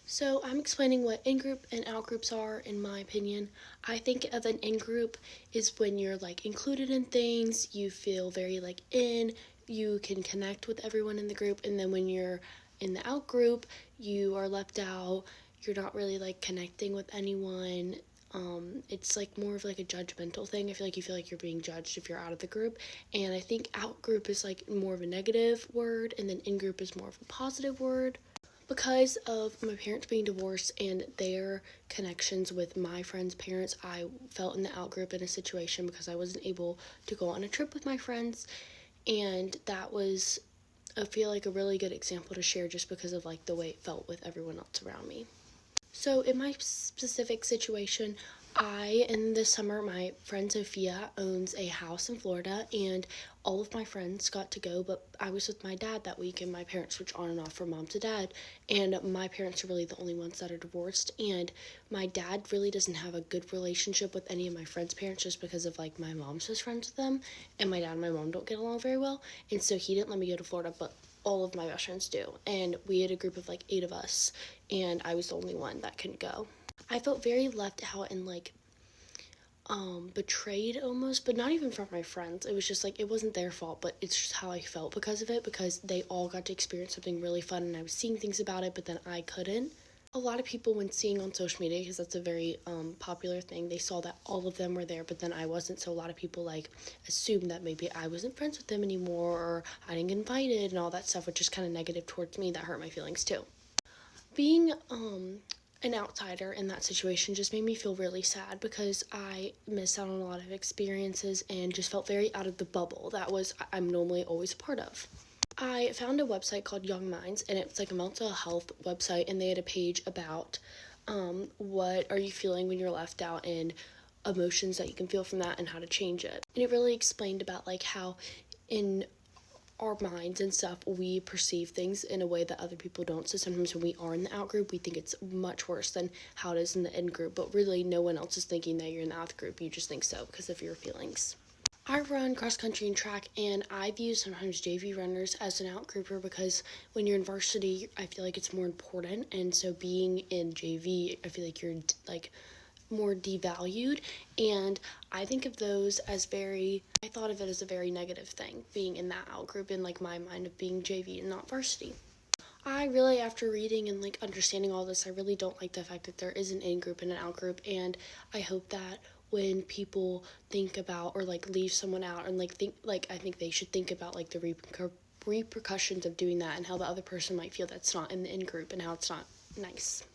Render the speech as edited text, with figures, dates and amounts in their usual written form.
So I'm explaining what in-group and out-groups are, in my opinion. I think of an in-group is when you're like included in things, you feel very like you can connect with everyone in the group, and then when you're in the out-group, you are left out, you're not really like connecting with anyone. It's like more of like a judgmental thing. I feel like you're being judged if you're out of the group, and I think out-group is like more of a negative word, and then in-group is more of a positive word. Because of my parents being divorced and their connections with my friends' parents, I felt in the out group in a situation because I wasn't able to go on a trip with my friends. And that was, I feel like, a really good example to share just because of like the way it felt with everyone else around me. So, in my specific situation, in the summer, my friend Sophia owns a house in Florida, and all of my friends got to go, but I was with my dad that week, and my parents switched on and off from mom to dad, and my parents are really the only ones that are divorced, and my dad really doesn't have a good relationship with any of my friends' parents just because of like my mom's best friends with them, and my dad and my mom don't get along very well, and so he didn't let me go to Florida, but all of my best friends do, and we had a group of like 8 of us, and I was the only one that couldn't go. I felt very left out and like betrayed almost, but not even from my friends. It was just like it wasn't their fault, but it's just how I felt because of it, because they all got to experience something really fun and I was seeing things about it, but then I couldn't. A lot of people, when seeing on social media, because that's a very popular thing, they saw that all of them were there, but then I wasn't, so a lot of people like assumed that maybe I wasn't friends with them anymore, or I didn't get invited and all that stuff, which is kind of negative towards me. That hurt my feelings too. Being an outsider in that situation just made me feel really sad because I missed out on a lot of experiences and just felt very out of the bubble that was I'm normally always a part of. I found a website called Young Minds, and it's like a mental health website, and they had a page about what are you feeling when you're left out, and emotions that you can feel from that and how to change it. And it really explained about like how in our minds and stuff, we perceive things in a way that other people don't. So sometimes when we are in the out group, we think it's much worse than how it is in the in group. But really, no one else is thinking that you're in the out group. You just think so because of your feelings. I run cross country and track, and I view sometimes JV runners as an out grouper because when you're in varsity, I feel like it's more important. And so being in JV, I feel like you're like more devalued, and I think of those as I thought of it as a very negative thing, being in that out group in like my mind of being JV and not varsity. I really, after reading and like understanding all this, I really don't like the fact that there is an in group and an out group, and I hope that when people think about or like leave someone out and I think they should think about like the repercussions of doing that and how the other person might feel that's not in the in group and how it's not nice.